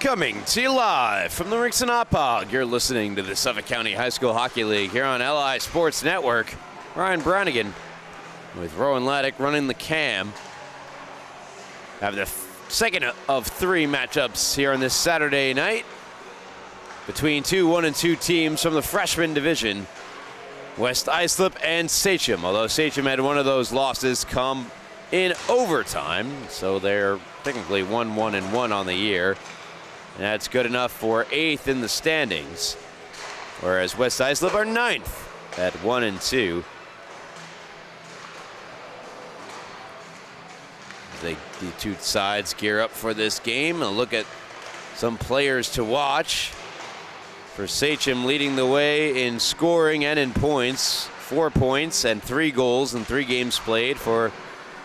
Coming to you live from the rinks in Oppog. You're listening to the Suffolk County High School Hockey League here on LI Sports Network. Ryan Brannigan with Rowan Laddick running the cam. Have the second of three matchups here on this Saturday night between two 1-2 teams from the freshman division, West Islip and Sachem. Although Sachem had one of those losses come in overtime, so they're technically 1-1-1 on the year. And that's good enough for 8th in the standings, whereas West Islip are 9th at 1-2. The two sides gear up for this game. A look at some players to watch. For Sachem, leading the way in scoring and in points. 4 points and 3 goals in 3 games played for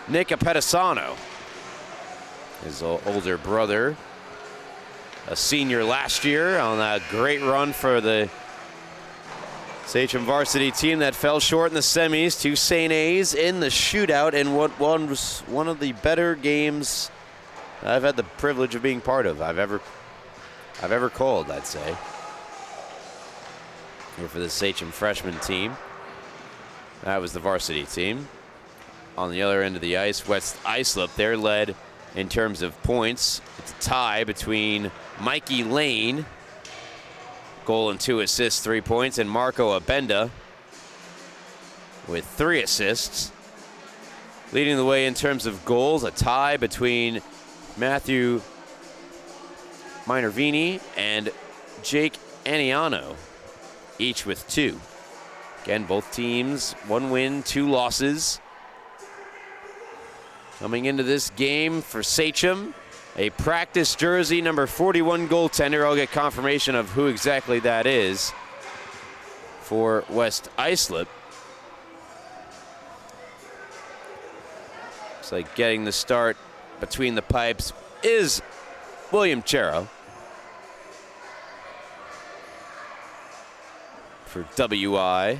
Nick Apetisano. His older brother, a senior last year, on a great run for the Sachem varsity team that fell short in the semis to St. A's in the shootout in what was one of the better games I've had the privilege of being part of. I've ever called, I'd say. Here for the Sachem freshman team. That was the varsity team. On the other end of the ice, West Islip, they're led in terms of points. It's a tie between Mikey Lane, goal and 2 assists, 3 points, and Marco Abenda with 3 assists. Leading the way in terms of goals, a tie between Matthew Minervini and Jake Aniano, each with 2. Again, both teams, 1 win, 2 losses. Coming into this game for Sachem, a practice jersey, number 41 goaltender. I'll get confirmation of who exactly that is. For West Islip, looks like getting the start between the pipes is William Chero for WI.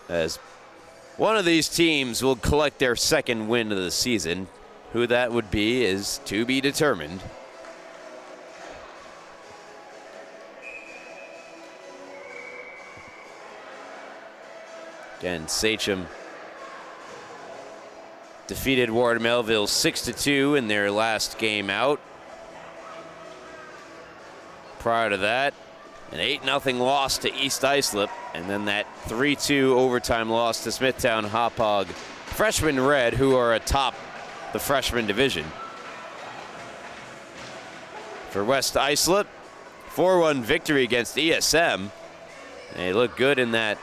As one of these teams will collect their second win of the season. Who that would be is to be determined. Again, Sachem defeated Ward Melville 6-2 in their last game out. Prior to that, an 8-0 loss to East Islip, and then that 3-2 overtime loss to Smithtown Hauppauge Freshman Red, who are atop the freshman division. For West Islip, 4-1 victory against ESM. They look good in that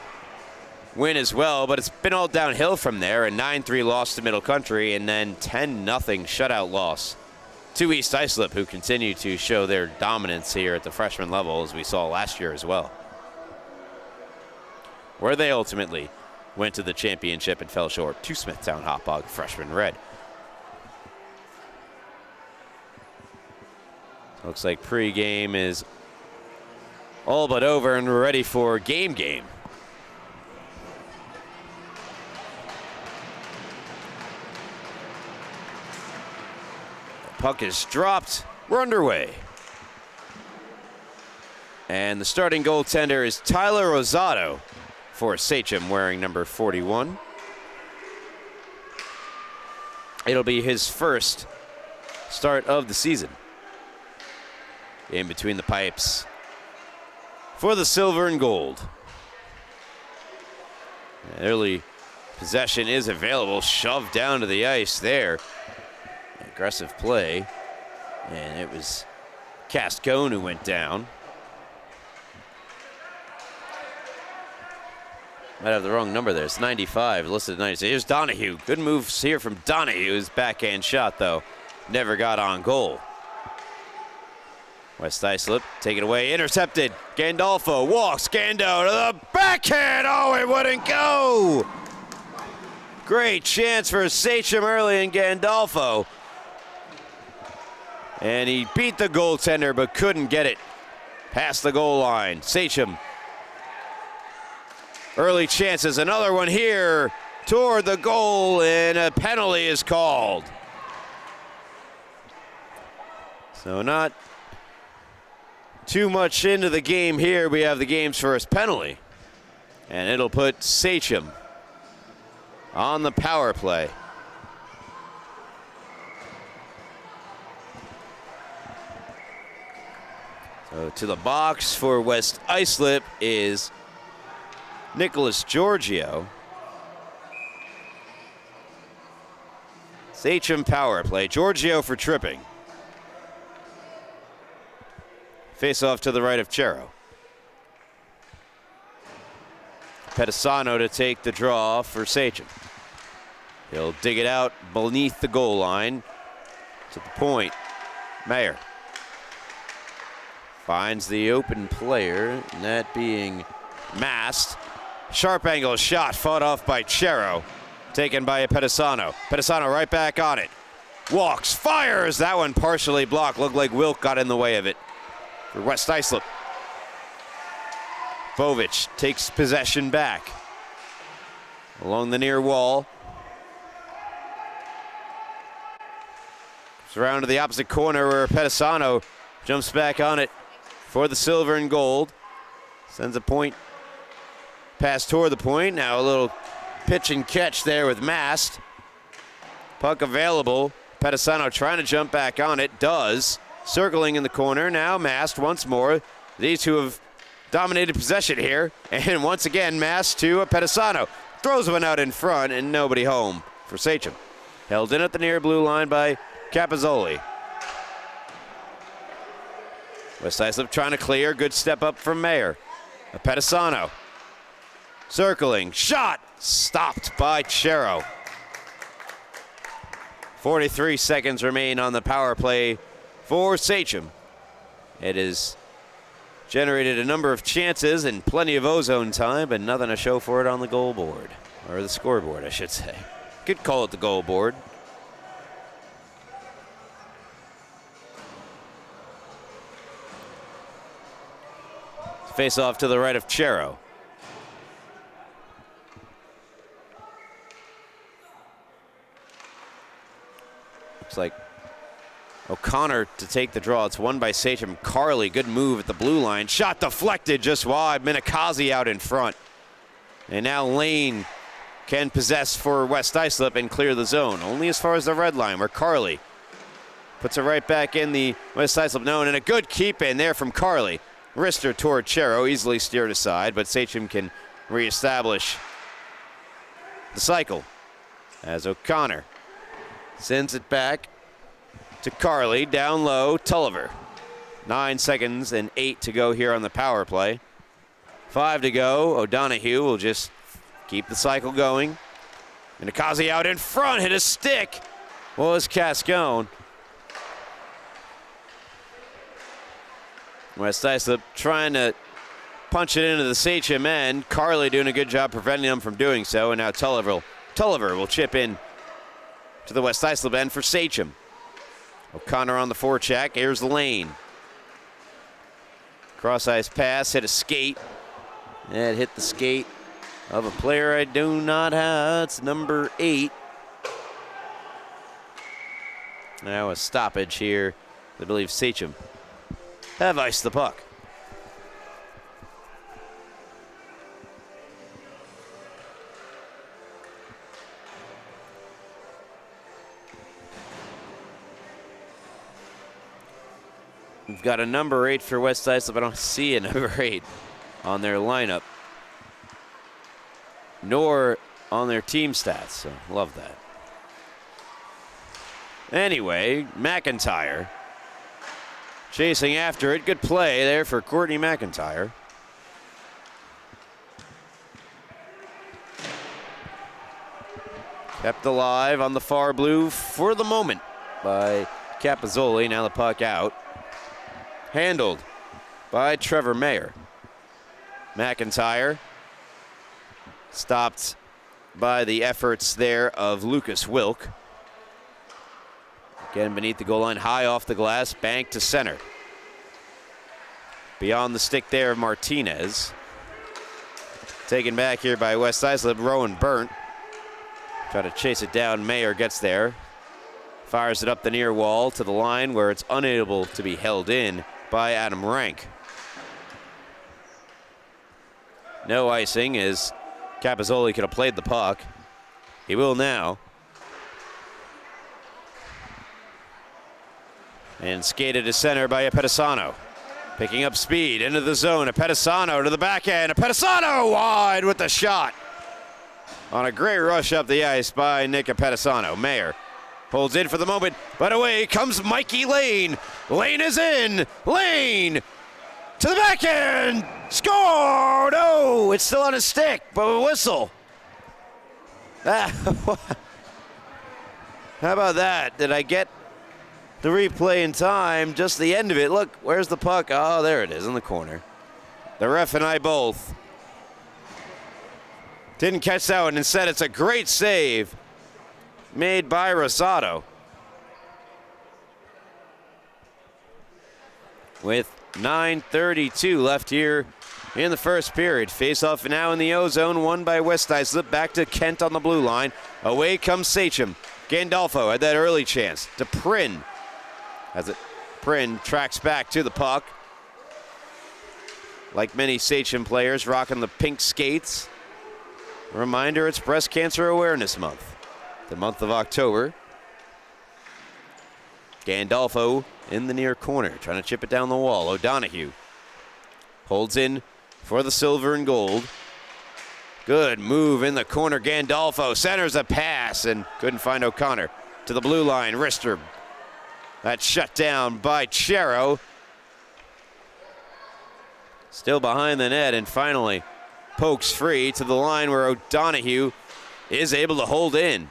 win as well, but it's been all downhill from there. A 9-3 loss to Middle Country, and then 10-0 shutout loss to East Islip, who continue to show their dominance here at the freshman level, as we saw last year as well, where they ultimately went to the championship and fell short to Smithtown Hauppauge Freshman Red. Looks like pregame is all but over, and we're ready for game. Puck is dropped. We're underway. And the starting goaltender is Tyler Rosado for Sachem, wearing number 41. It'll be his first start of the season. In between the pipes for the silver and gold. Early possession is available. Shoved down to the ice there. Aggressive play, and it was Cascone who went down. Might have the wrong number there. It's 95, listed at 96. Here's Donahue. Good moves here from Donahue. His backhand shot, though, never got on goal. West Islip, take it away, intercepted. Gandolfo walks, Gando to the backhand. Oh, it wouldn't go. Great chance for Sachem early in Gandolfo. And he beat the goaltender, but couldn't get it past the goal line. Sachem, early chances, another one here toward the goal, and a penalty is called. So not too much into the game here. We have the game's first penalty. And it'll put Sachem on the power play. So to the box for West Islip is Nicholas Giorgio. Sachem power play. Giorgio for tripping. Face off to the right of Chero. Pedisano to take the draw for Sachem. He'll dig it out beneath the goal line to the point. Mayer finds the open player, and that being Mast. Sharp angle shot fought off by Chero, taken by Pedisano. Pedisano right back on it. Walks, fires. That one partially blocked. Looked like Wilk got in the way of it for West Islip. Bovic takes possession back along the near wall. It's around to the opposite corner where Pedisano jumps back on it for the silver and gold. Sends a point pass toward the point. Now a little pitch and catch there with Mast. Puck available. Pedisano trying to jump back on it. Does. Circling in the corner. Now Mast once more. These two have dominated possession here. And once again, Mast to Pedisano. Throws one out in front and nobody home for Sachem. Held in at the near blue line by Capozzoli. West Islip trying to clear. Good step up from Mayer. Pedisano. Circling. Shot. Stopped by Chero. 43 seconds remain on the power play for Sachem. It has generated a number of chances and plenty of ozone time, but nothing to show for it on the goal board. Or the scoreboard, I should say. Could call it the goal board. Face off to the right of Chero. Looks like O'Connor to take the draw. It's won by Sachem. Carley, good move at the blue line. Shot deflected just wide. Minikazi out in front. And now Lane can possess for West Islip and clear the zone. Only as far as the red line where Carley puts it right back in the West Islip zone. And a good keep in there from Carley. Wrister toward Chero, easily steered aside, but Sachem can reestablish the cycle as O'Connor sends it back to Carley, down low, Tulliver. 9 seconds and 8 to go here on the power play. 5 to go. O'Donohue will just keep the cycle going. And Akazi out in front, hit a stick. Was Cascone. West Islip trying to punch it into the Sachem end. Carley doing a good job preventing them from doing so. And now Tulliver will chip in to the West Islip end for Sachem. O'Connor on the forecheck. Here's the lane. Cross-ice pass, hit a skate. And hit the skate of a player I do not have. It's number 8. Now a stoppage here. I believe Sachem have iced the puck. We've got a number 8 for West Islip. I don't see a number 8 on their lineup, nor on their team stats, so love that. Anyway, McIntyre chasing after it. Good play there for Courtney McIntyre. Kept alive on the far blue for the moment by Capozzoli. Now the puck out. Handled by Trevor Mayer. McIntyre stopped by the efforts there of Lucas Wilk. Again, beneath the goal line, high off the glass, bank to center. Beyond the stick there of Martinez. Taken back here by West Islip, Rowan Burnt. Try to chase it down, Mayer gets there. Fires it up the near wall to the line where it's unable to be held in by Adam Rank. No icing as Capozzoli could have played the puck. He will now. And skated to center by Apettisano. Picking up speed into the zone. Apettisano to the backhand. Apettisano wide with the shot. On a great rush up the ice by Nick Apettisano. Mayer holds in for the moment, but away comes Mikey Lane. Lane is in. Lane to the backhand. Score! No, it's still on his stick, but a whistle. How about that? Did I get the replay in time? Just the end of it. Look, where's the puck? Oh, there it is in the corner. The ref and I both didn't catch that one. Instead, it's a great save made by Rosado. With 9:32 left here in the first period. Face-off now in the O-zone, won by West Islip. Back to Kent on the blue line. Away comes Sachem. Gandolfo had that early chance to Prin. Prin tracks back to the puck. Like many Sachem players, rocking the pink skates. Reminder, it's Breast Cancer Awareness Month, the month of October. Gandolfo in the near corner, trying to chip it down the wall. O'Donoghue holds in for the silver and gold. Good move in the corner. Gandolfo centers a pass and couldn't find O'Connor. To the blue line, Rister. That's shut down by Chero. Still behind the net, and finally pokes free to the line where O'Donoghue is able to hold in.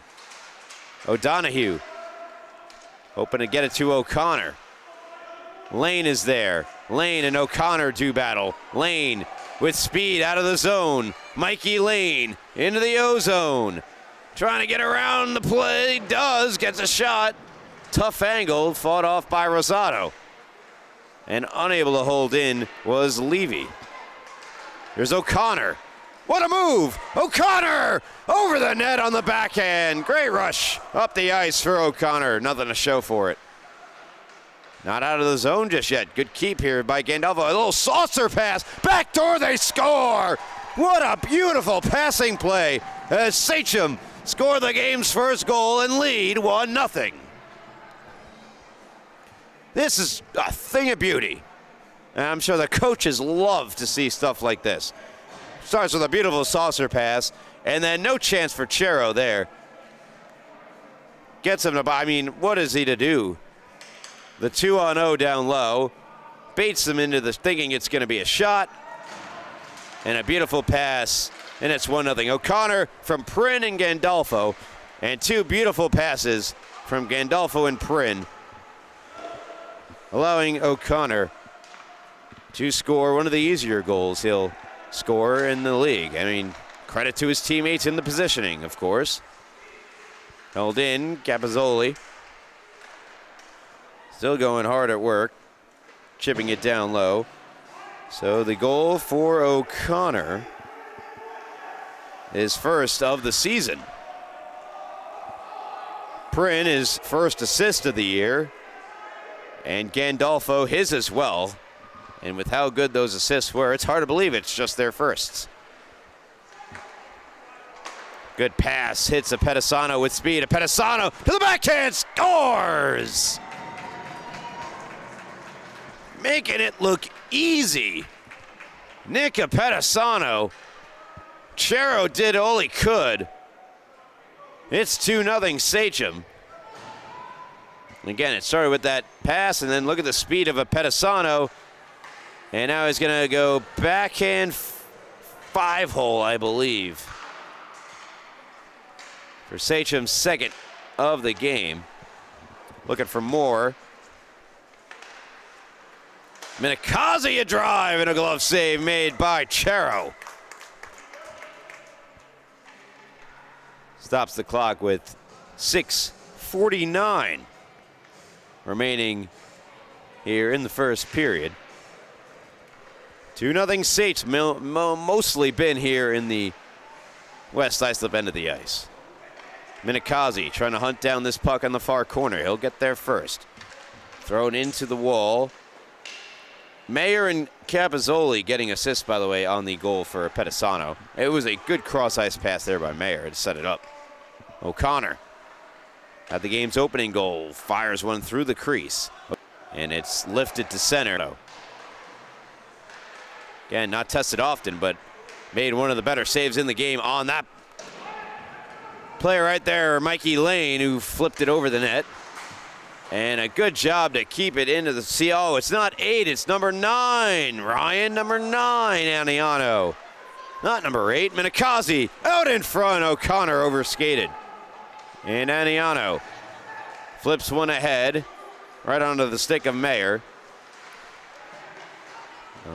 O'Donoghue hoping to get it to O'Connor. Lane is there. Lane and O'Connor do battle. Lane with speed out of the zone. Mikey Lane into the O-zone. Trying to get around the play. Does. Gets a shot. Tough angle. Fought off by Rosado. And unable to hold in was Levy. Here's O'Connor. What a move! O'Connor over the net on the backhand. Great rush up the ice for O'Connor. Nothing to show for it. Not out of the zone just yet. Good keep here by Gandolfo. A little saucer pass. Backdoor, they score! What a beautiful passing play as Sachem score the game's first goal and lead 1-0. This is a thing of beauty. And I'm sure the coaches love to see stuff like this. Starts with a beautiful saucer pass, and then no chance for Chero there. Gets him to, I mean, what is he to do? The 2-on-0 down low, baits them into the thinking it's going to be a shot, and a beautiful pass, and it's 1-0. O'Connor from Prin and Gandolfo, and two beautiful passes from Gandolfo and Prin, allowing O'Connor to score one of the easier goals he'll score in the league. I mean, credit to his teammates in the positioning, of course. Held in, Capozzoli. Still going hard at work, chipping it down low. So the goal for O'Connor is first of the season. Prin is first assist of the year, and Gandolfo his as well. And with how good those assists were, it's hard to believe it's just their firsts. Good pass, hits Apettisano with speed. Apettisano to the backhand, scores! Making it look easy. Nick Apettisano. Chero did all he could. It's 2-0 Sachem. Again, it started with that pass, and then look at the speed of Apettisano. And now he's going to go backhand 5-hole, I believe, for Sachem's second of the game. Looking for more. Minikazi a drive and a glove save made by Chero. Stops the clock with 6:49 remaining here in the first period. 2-0 Sage, mostly been here in the West Islip end of the ice. Minikazi trying to hunt down this puck on the far corner. He'll get there first. Thrown into the wall. Mayer and Capozzoli getting assists, by the way, on the goal for Pedisano. It was a good cross-ice pass there by Mayer to set it up. O'Connor had the game's opening goal. Fires one through the crease. And it's lifted to center. Again, not tested often, but made one of the better saves in the game on that player right there, Mikey Lane, who flipped it over the net. And a good job to keep it into the sea. Oh, it's not 8, it's number 9. Ryan, number 9, Aniano. Not number 8, Minikazi. Out in front, O'Connor overskated. And Aniano flips one ahead, right onto the stick of Mayer.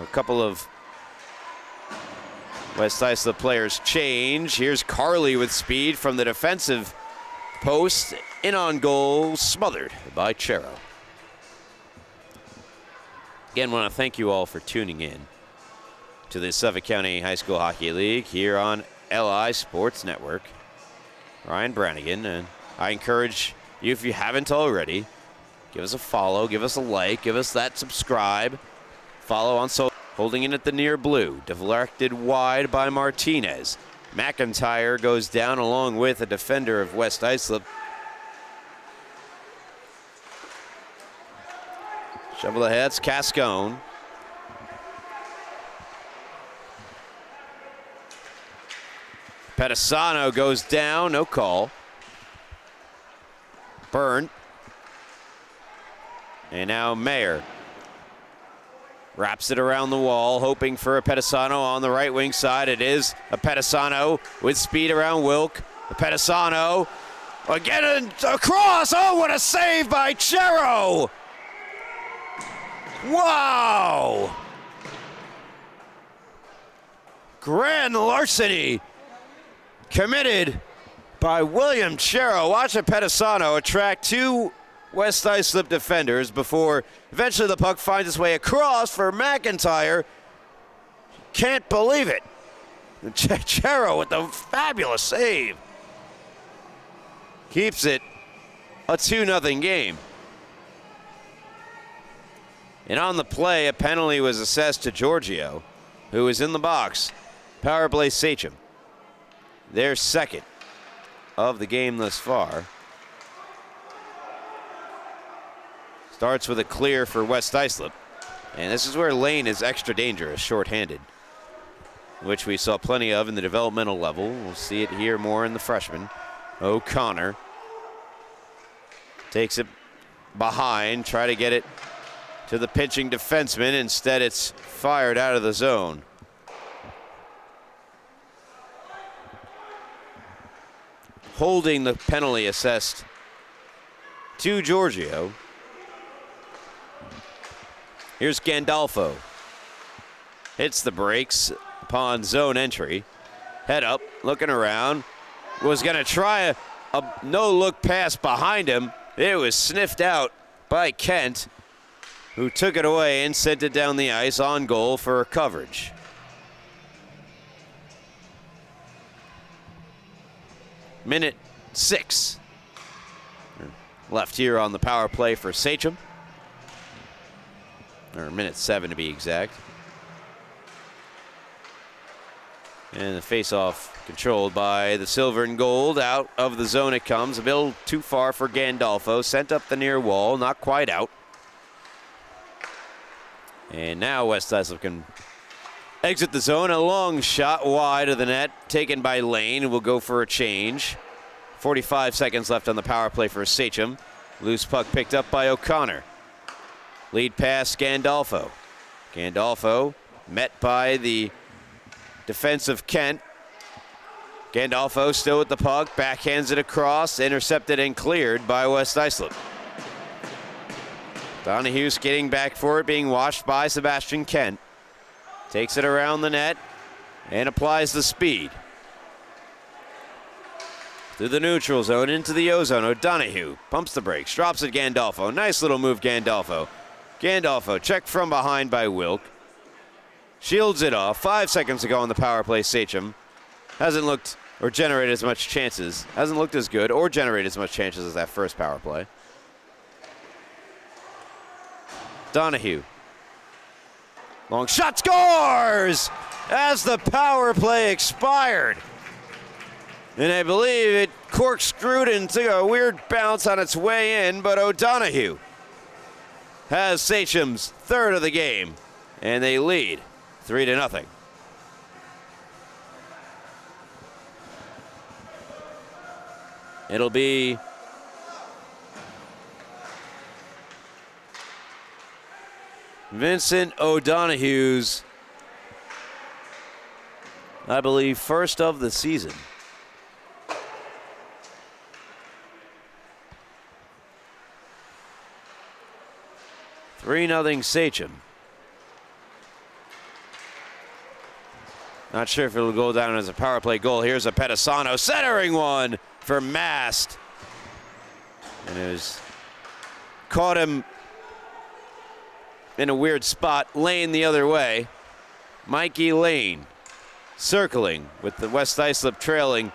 A couple of West Islip players change. Here's Carley with speed from the defensive post. In on goal, smothered by Chero. Again, want to thank you all for tuning in to the Suffolk County High School Hockey League here on LI Sports Network. Ryan Brannigan, and I encourage you, if you haven't already, give us a follow, give us a like, give us that subscribe. Follow on social. Holding in at the near blue, deflected wide by Martinez. McIntyre goes down along with a defender of West Islip. Shovel ahead, it's Cascone. Pedisano goes down, no call. Byrne. And now Mayer wraps it around the wall, hoping for a Pedisano on the right wing side. It is a Pedisano with speed around Wilk. A Pedisano again across. Oh, what a save by Chero! Wow! Grand larceny committed by William Chero. Watch a Pedisano attract two West Islip defenders before eventually the puck finds its way across for McIntyre. Can't believe it. Chero with the fabulous save. Keeps it a 2-0 game. And on the play, a penalty was assessed to Giorgio, who is in the box. Power play Sachem. Their second of the game thus far. Starts with a clear for West Islip. And this is where Lane is extra dangerous, shorthanded, which we saw plenty of in the developmental level. We'll see it here more in the freshman. O'Connor takes it behind, try to get it to the pitching defenseman. Instead, it's fired out of the zone. Holding the penalty assessed to Giorgio. Here's Gandolfo. Hits the brakes upon zone entry. Head up, looking around. Was going to try a no-look pass behind him. It was sniffed out by Kent, who took it away and sent it down the ice on goal for coverage. Minute 6 left here on the power play for Sachem. Or minute 7 to be exact. And the face-off controlled by the silver and gold. Out of the zone it comes. A bit too far for Gandolfo. Sent up the near wall, not quite out. And now West Islip can exit the zone. A long shot wide of the net, taken by Lane. Will go for a change. 45 seconds left on the power play for Sachem. Loose puck picked up by O'Connor. Lead pass, Gandolfo. Gandolfo met by the defensive Kent. Gandolfo still with the puck, backhands it across, intercepted and cleared by West Islip. Donahue skating back for it, being watched by Sebastian Kent. Takes it around the net and applies the speed. Through the neutral zone, into the O-zone. O'Donoghue pumps the brakes, drops it Gandolfo. Nice little move, Gandolfo. Gandolfo checked from behind by Wilk. Shields it off. 5 seconds to go on the power play. Sachem hasn't looked or generate as much chances. Hasn't looked as good or generated as much chances as that first power play. Donahue. Long shot, scores! As the power play expired. And I believe it corkscrewed and took a weird bounce on its way in, but O'Donohue has Sachem's third of the game, and they lead 3-0. It'll be Vincent O'Donohue's, I believe, first of the season. Three-0 Sachem. Not sure if it'll go down as a power play goal. Here's a Pedisano centering one for Mast. And it was caught him in a weird spot. Lane the other way. Mikey Lane circling with the West Islip trailing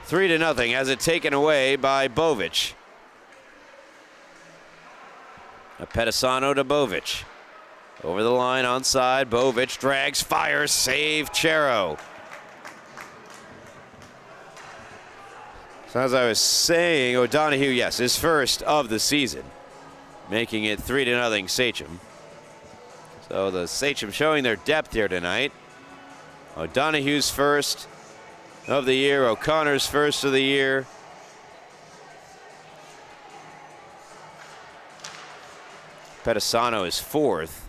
3-0 as it taken away by Bovic. A Pedisano to Bovic. Over the line, onside. Bovic drags, fires, save, Chero. So as I was saying, O'Donohue, yes, his first of the season, making it 3-0 Sachem. So the Sachem showing their depth here tonight. O'Donohue's first of the year, O'Connor's first of the year. Pedisano is fourth.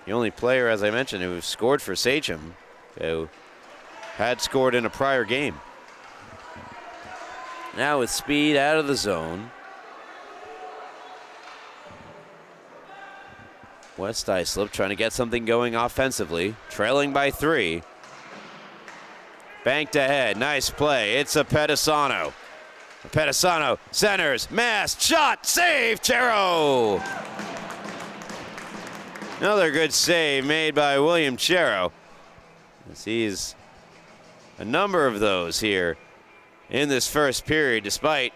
The only player, as I mentioned, who scored for Sachem, who had scored in a prior game. Now with speed out of the zone. West Islip trying to get something going offensively, trailing by 3. Banked ahead, nice play. It's a Pedisano. Pedisano centers, Mast, shot, save, Chero. Another good save made by William Chero. He's a number of those here in this first period, despite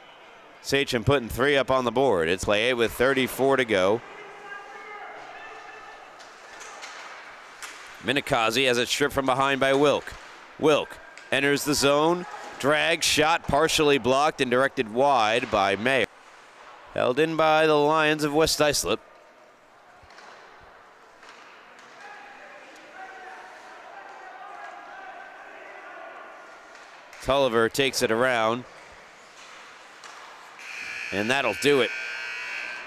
Sachem putting 3 up on the board. It's lay 8 with 34 to go. Minikazi has it stripped from behind by Wilk. Wilk enters the zone. Drag shot partially blocked and directed wide by Mayer. Held in by the Lions of West Islip. Tulliver takes it around. And that'll do it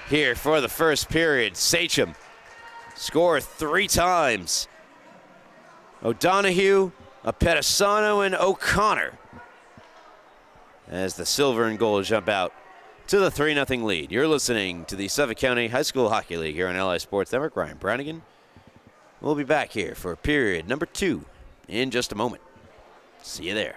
here for the first period. Sachem score 3 times. O'Donohue, a Pedisano, and O'Connor as the silver and gold jump out to the 3-0 lead. You're listening to the Suffolk County High School Hockey League here on LI Sports Network. Ryan Branigan. We'll be back here for period number 2 in just a moment. See you there.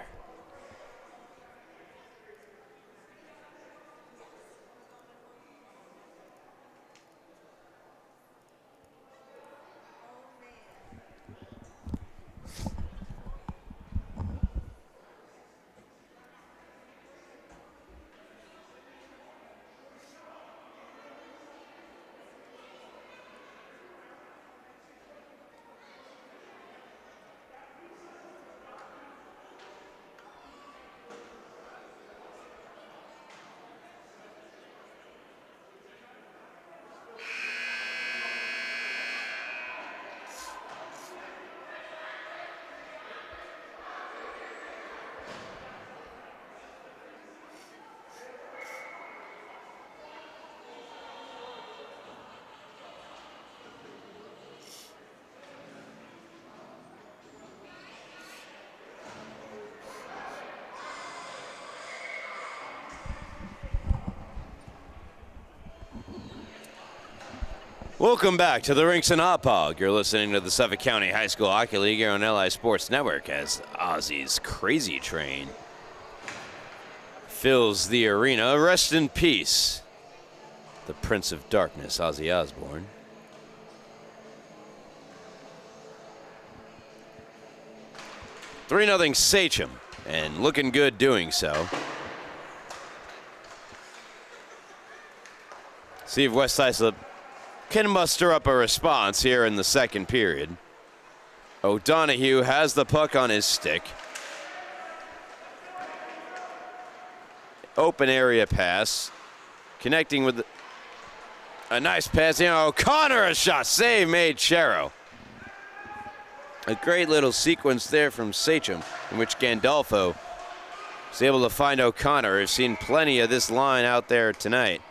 Welcome back to the Rinks and Hop. You're listening to the Suffolk County High School Hockey League here on LI Sports Network as Ozzy's Crazy Train fills the arena. Rest in peace, the Prince of Darkness, Ozzy Osbourne. 3-0 Sachem, and looking good doing so. See if West Islip can muster up a response here in the second period. O'Donohue has the puck on his stick. Open area pass, connecting with a nice pass. O'Connor, a shot, save made Chero. A great little sequence there from Sachem, in which Gandolfo was able to find O'Connor. I've seen plenty of this line out there tonight.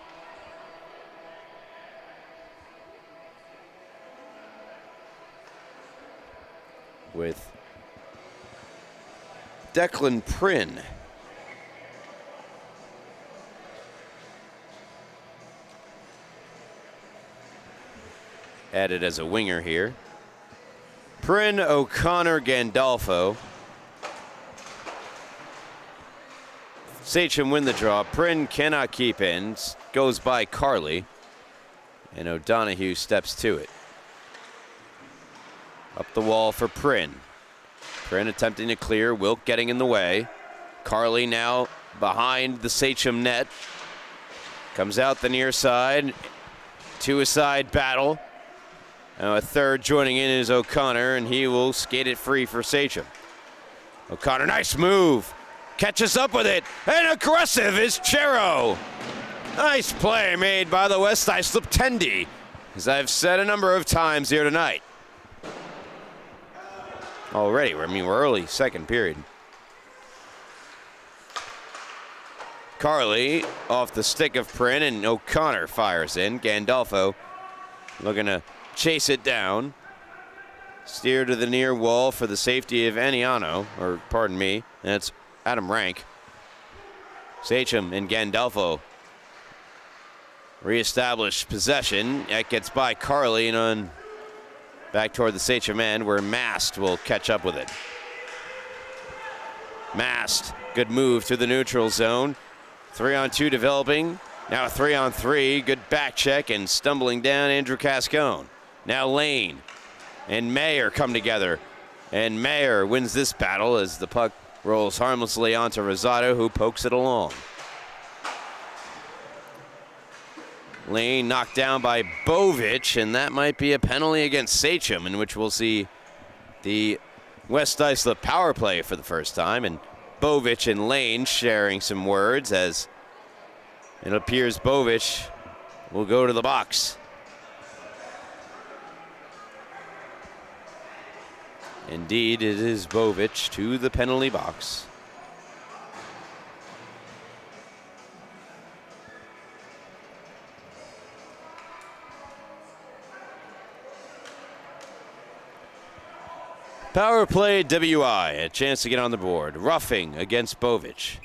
With Declan Prynn. Added as a winger here. Prynn, O'Connor, Gandolfo. Sachem win the draw. Prynn cannot keep in. Goes by Carly. And O'Donohue steps to it. Up the wall for Prynn. Prynn attempting to clear. Wilk getting in the way. Carly now behind the Sachem net. Comes out the near side. Two-a-side battle. Now a third joining in is O'Connor, and he will skate it free for Sachem. O'Connor, nice move. Catches up with it, and aggressive is Chero. Nice play made by the West Islip Tendy, as I've said a number of times here tonight. Already, we're early second period. Carly off the stick of Prynn, and O'Connor fires in. Gandolfo looking to chase it down. Steer to the near wall for the safety of Aniano, or pardon me, that's Adam Rank. Sachem and Gandolfo reestablish possession. That gets by Carly and on back toward the Sachem end, where Mast will catch up with it. Mast, good move through the neutral zone. 3-on-2 developing. Now a 3-on-3. Good back check and stumbling down Andrew Cascone. Now Lane and Mayer come together. And Mayer wins this battle as the puck rolls harmlessly onto Rosado, who pokes it along. Lane knocked down by Bovich, and that might be a penalty against Sachem, in which we'll see the West Islip power play for the first time. And Bovich and Lane sharing some words, as it appears Bovich will go to the box. Indeed, it is Bovich to the penalty box. Power play WI, a chance to get on the board. Roughing against Bovich.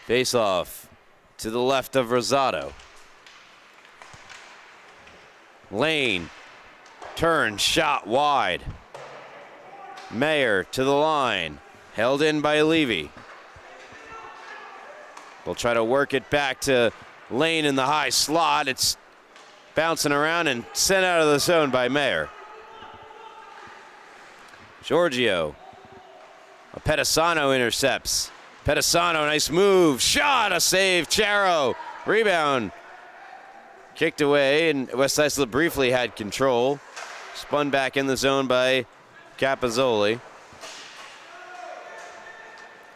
Face off to the left of Rosado. Lane, turn, shot wide. Mayer to the line, held in by Levy. We'll try to work it back to Lane in the high slot. It's bouncing around and sent out of the zone by Mayer. Giorgio. Pedisano intercepts. Pedisano, nice move. Shot, a save. Chero. Rebound. Kicked away, and West Islip briefly had control. Spun back in the zone by Capozzoli.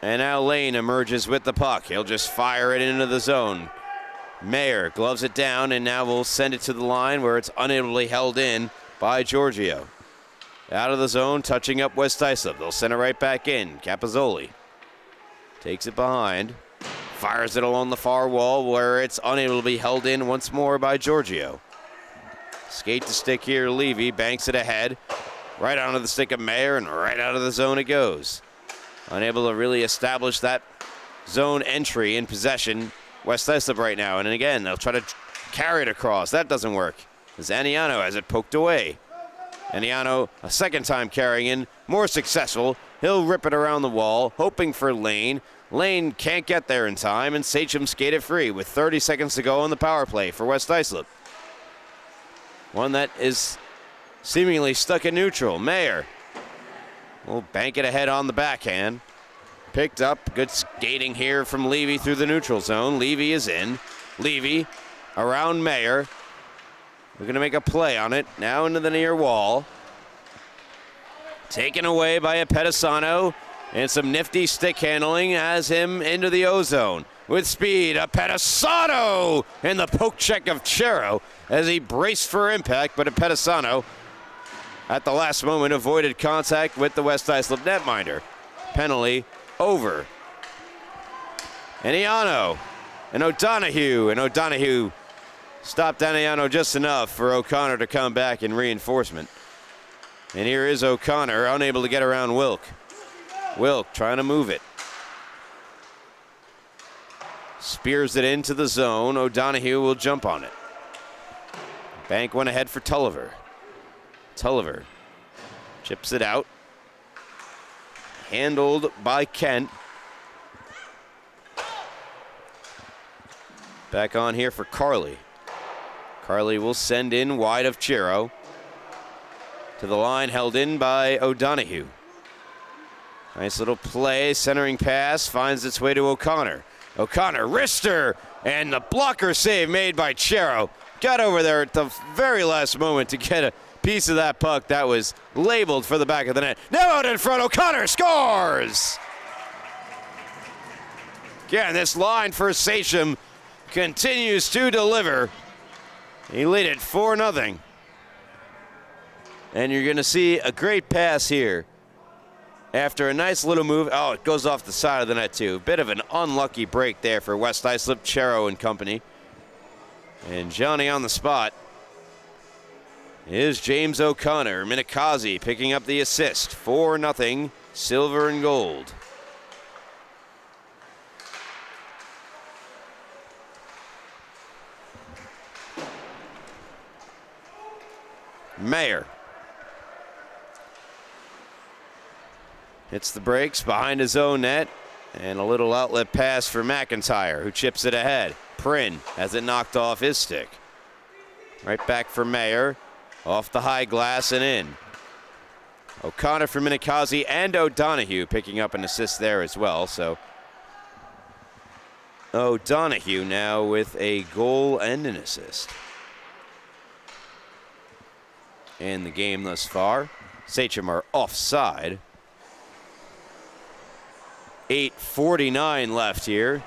And now Lane emerges with the puck. He'll just fire it into the zone. Mayer gloves it down, and now will send it to the line where it's unable to be held in by Giorgio. Out of the zone, touching up West Islip. They'll send it right back in. Capozzoli takes it behind. Fires it along the far wall where it's unable to be held in once more by Giorgio. Skate to stick here, Levy banks it ahead. Right onto the stick of Mayer, and right out of the zone it goes. Unable to really establish that zone entry in possession. West Islip right now, and again, they'll try to carry it across. That doesn't work, as Aniano has it poked away. Aniano, a second time carrying in, more successful. He'll rip it around the wall, hoping for Lane. Lane can't get there in time, and Sachem skated free with 30 seconds to go on the power play for West Islip. One that is seemingly stuck in neutral. Mayer will bank it ahead on the backhand. Picked up. Good skating here from Levy through the neutral zone. Levy is in. Levy around Mayer. We're going to make a play on it. Now into the near wall. Taken away by a Pedisano. And some nifty stick handling has him into the O-zone. With speed, a Pedisano! And the poke check of Chero as he braced for impact, but a Pedisano at the last moment avoided contact with the West Islip netminder. Penalty over. And Iano and O'Donohue stopped Aniano just enough for O'Connor to come back in reinforcement. And here is O'Connor, unable to get around Wilk. Wilk trying to move it. Spears it into the zone. O'Donohue will jump on it. Bank went ahead for Tulliver. Tulliver chips it out. Handled by Kent. Back on here for Carley. Carley will send in wide of Chero. To the line, held in by O'Donohue. Nice little play, centering pass, finds its way to O'Connor. O'Connor, wrister, and the blocker save made by Chero. Got over there at the very last moment to get a piece of that puck that was labeled for the back of the net. Now out in front, O'Connor scores! Again, this line for Sachem continues to deliver. He lead it 4-0. And you're going to see a great pass here. After a nice little move, oh, it goes off the side of the net too. Bit of an unlucky break there for West Islip, Chero and company. And Johnny on the spot is James O'Connor. Minikazi picking up the assist. 4-0, silver and gold. Mayer hits the brakes behind his own net, and a little outlet pass for McIntyre, who chips it ahead. Prin has it knocked off his stick. Right back for Mayer, off the high glass and in. O'Connor for Minikazi and O'Donohue picking up an assist there as well. So O'Donohue now with a goal and an assist in the game thus far. Sachem are offside. 8:49 left here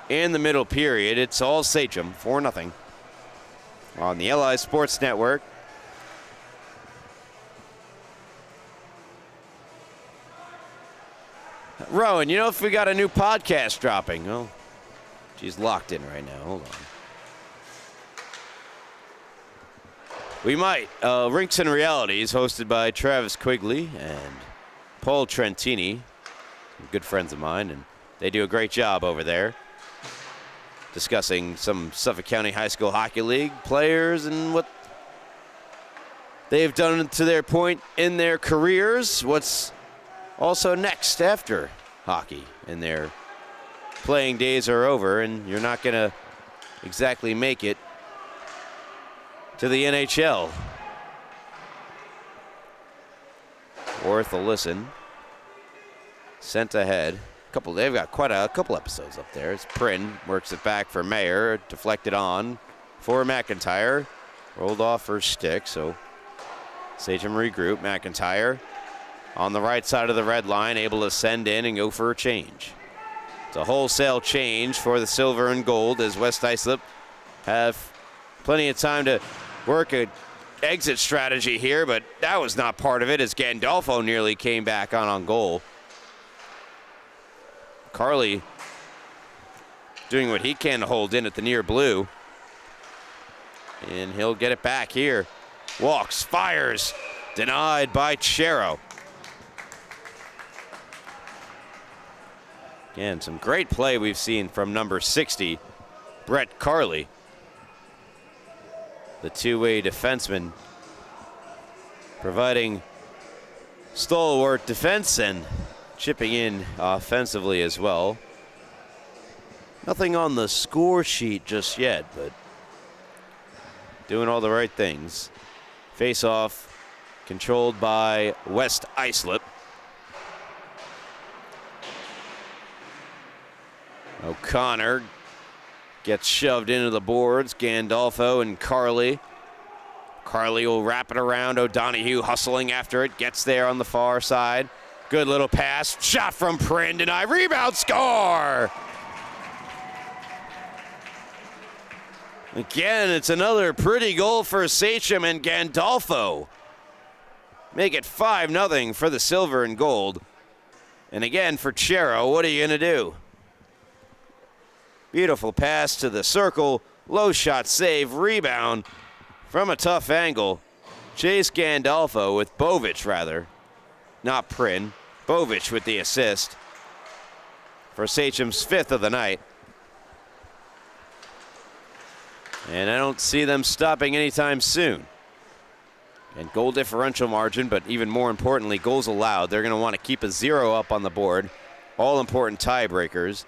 in the middle period. It's all Sachem, 4-0 on the LI Sports Network. Rowan, you know if we got a new podcast dropping? Oh, she's locked in right now. Hold on. We might. Rinks and Realities, hosted by Travis Quigley and Paul Trentini. Good friends of mine, and they do a great job over there discussing some Suffolk County High School Hockey League players and what they've done to their point in their careers, what's also next after hockey, and their playing days are over, and you're not going to exactly make it to the NHL. Worth a listen. Sent ahead. They've got quite a couple episodes up there. It's Prin works it back for Mayer, deflected on for McIntyre, rolled off her stick. So Sachem regroup. McIntyre on the right side of the red line, able to send in and go for a change. It's a wholesale change for the silver and gold as West Islip have plenty of time to work a exit strategy here, but that was not part of it as Gandolfo nearly came back on goal. Carley doing what he can to hold in at the near blue. And he'll get it back here. Walks, fires, denied by Chero. Again, some great play we've seen from number 60, Brett Carley. The two-way defenseman providing stalwart defense and chipping in offensively as well. Nothing on the score sheet just yet, but doing all the right things. Face off controlled by West Islip. O'Connor gets shoved into the boards. Gandolfo and Carly. Carly will wrap it around. O'Donohue hustling after it. Gets there on the far side. Good little pass. Shot from Prin. Denied. Rebound. Score! Again, it's another pretty goal for Sachem and Gandolfo. Make it 5-0 for the silver and gold. And again, for Chero, what are you going to do? Beautiful pass to the circle. Low shot save. Rebound from a tough angle. Chase Gandolfo with Bovic, rather. Not Prin. Bovic with the assist for Sachem's 5th of the night. And I don't see them stopping anytime soon. And goal differential margin, but even more importantly, goals allowed. They're going to want to keep a 0 up on the board. All important tiebreakers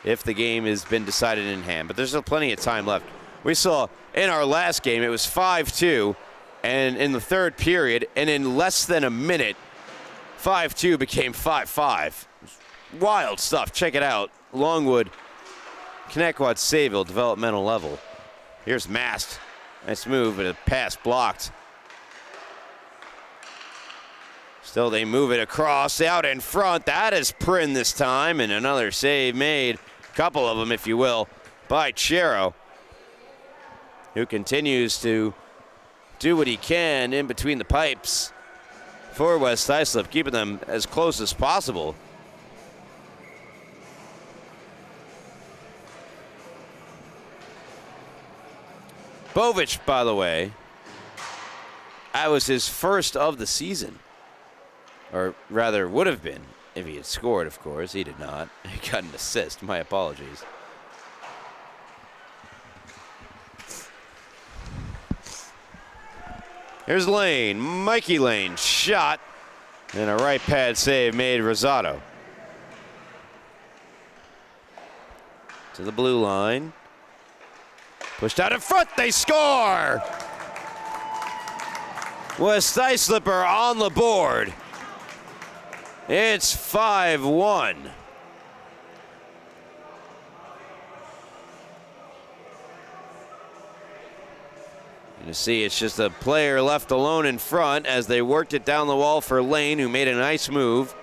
if the game has been decided in hand. But there's still plenty of time left. We saw in our last game, it was 5-2, and in the third period, and in less than a minute, 5-2 became 5-5. Wild stuff. Check it out. Longwood, Connecticut Sayville, developmental level. Here's Mast. Nice move, but a pass blocked. Still, they move it across, out in front. That is Prin this time, and another save made. Couple of them, if you will, by Chero, who continues to do what he can in between the pipes for West Islip, keeping them as close as possible. Bovic, by the way, that was his first of the season. Or rather, would have been if he had scored, of course. He did not. He got an assist. My apologies. Here's Lane. Mikey Lane. Shot. And a right pad save made Rosado. To the blue line. Pushed out in front. They score! West Islip are on the board. It's 5-1. You see, it's just a player left alone in front as they worked it down the wall for Lane, who made a nice move.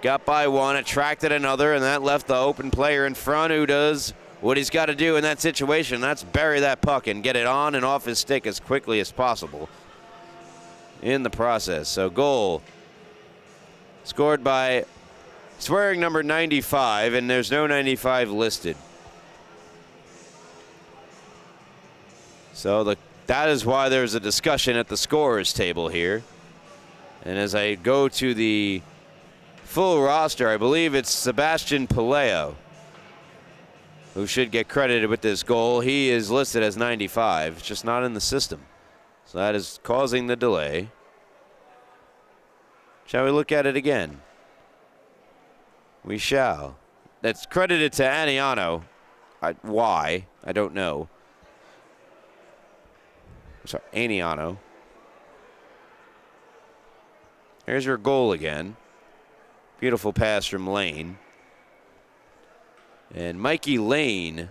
Got by one, attracted another, and that left the open player in front who does what he's got to do in that situation. That's bury that puck and get it on and off his stick as quickly as possible in the process. So goal scored by swearing number 95, and there's no 95 listed. So that is why there's a discussion at the scorers table here. And as I go to the full roster, I believe it's Sebastian Paleo who should get credited with this goal. He is listed as 95, it's just not in the system. So that is causing the delay. Shall we look at it again? We shall. That's credited to Aniano. Why? I don't know. Sorry, Aniano. There's your goal again. Beautiful pass from Lane. And Mikey Lane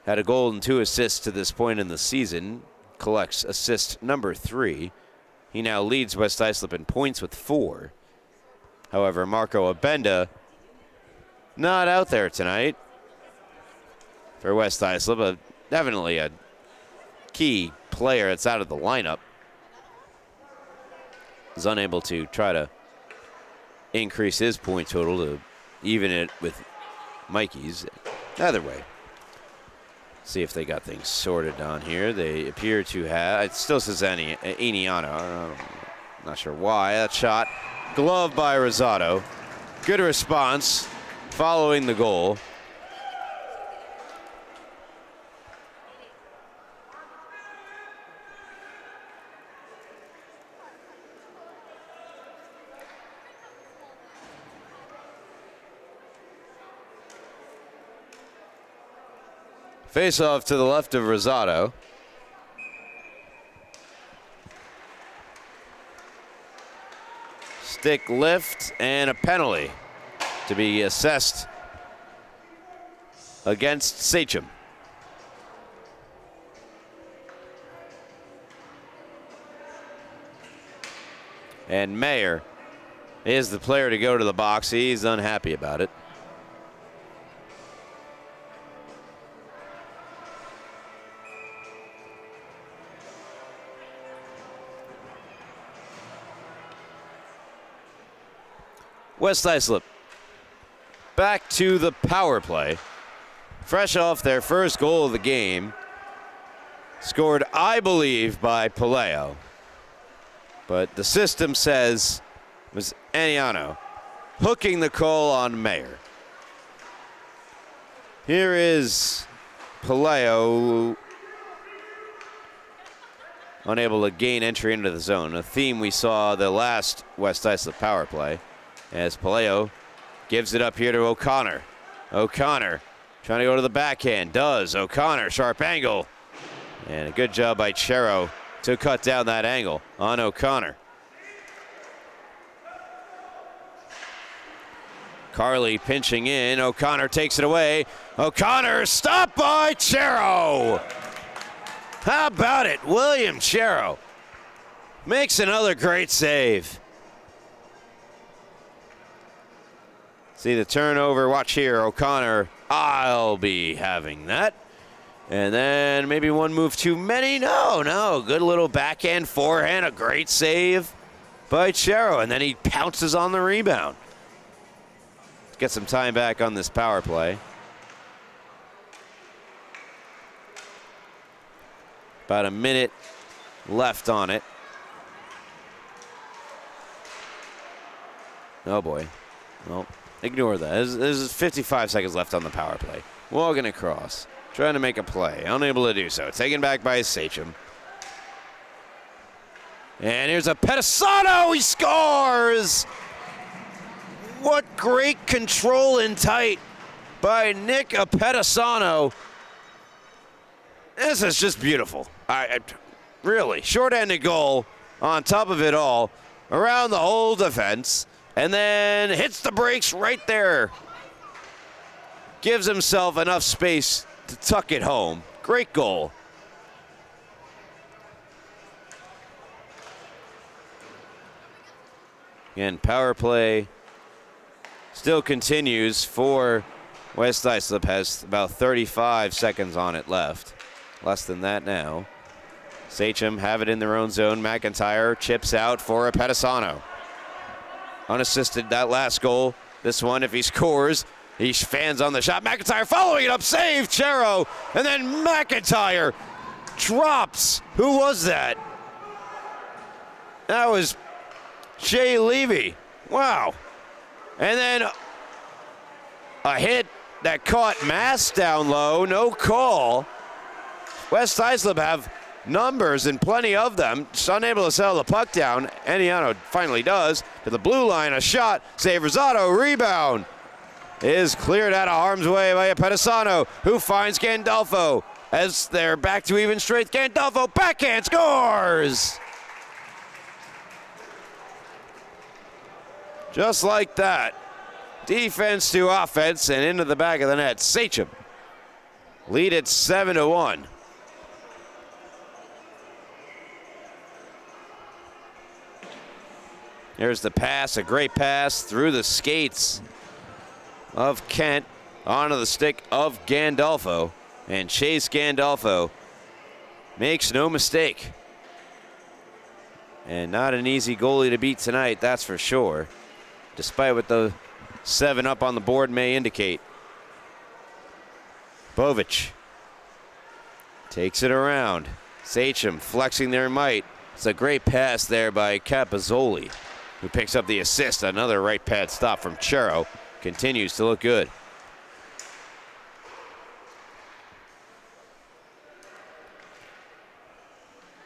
had a goal and 2 assists to this point in the season. Collects assist number 3. He now leads West Islip in points with 4. However, Marco Abenda not out there tonight for West Islip. Definitely a key player that's out of the lineup. Is unable to try to increase his point total to even it with Mikey's. Either way. See if they got things sorted down here. They appear to have. It still says Aniano. I'm not sure why. That shot. Glove by Rosado. Good response following the goal. Face off to the left of Rosado. stick lift and a penalty to be assessed against Sachem. And Mayer is the player to go to the box. He's unhappy about it. West Islip back to the power play. Fresh off their first goal of the game. Scored, I believe, by Paleo. But the system says it was Aniano hooking the call on Mayer. Here is Paleo unable to gain entry into the zone, a theme we saw the last West Islip power play, as Paleo gives it up here to O'Connor. O'Connor trying to go to the backhand, does. O'Connor, sharp angle, and a good job by Chero to cut down that angle on O'Connor. Carly pinching in. O'Connor takes it away. O'Connor stopped by Chero. How about it? William Chero makes another great save. See the turnover. Watch here. O'Connor. I'll be having that. And then maybe one move too many. No. Good little backhand, forehand. A great save by Chero. And then he pounces on the rebound. Get some time back on this power play. About a minute left on it. Oh boy. Well, ignore that. There's 55 seconds left on the power play. Walking across. Trying to make a play. Unable to do so. Taken back by Sachem. And here's a Pedisano. He scores! What great control in tight by Nick Pedisano. This is just beautiful. Really, short-handed goal on top of it all, around the whole defense, and then hits the brakes right there. Gives himself enough space to tuck it home. Great goal. Again, power play still continues for West Islip. Has about 35 seconds on it left. Less than that now. Sachem have it in their own zone. McIntyre chips out for a Pedisano. Unassisted that last goal. This one, if he scores, he fans on the shot. McIntyre following it up, save Chero, and then McIntyre drops. Who was that? That was Shea Levy. Wow. And then a hit that caught Mass down low, no call. West Islip have numbers and plenty of them. Just unable to settle the puck down. Aniano finally does. To the blue line, a shot. Save Rosado, rebound. Is cleared out of harm's way by a Pedisano, who finds Gandolfo. As they're back to even strength, Gandolfo backhand scores! Just like that. Defense to offense and into the back of the net. Sachem lead at 7-1. There's the pass, a great pass through the skates of Kent onto the stick of Gandolfo. And Chase Gandolfo makes no mistake. And not an easy goalie to beat tonight, that's for sure. Despite what the 7 up on the board may indicate. Bovic takes it around. Sachem flexing their might. It's a great pass there by Capozzoli, who picks up the assist. Another right pad stop from Chero. Continues to look good.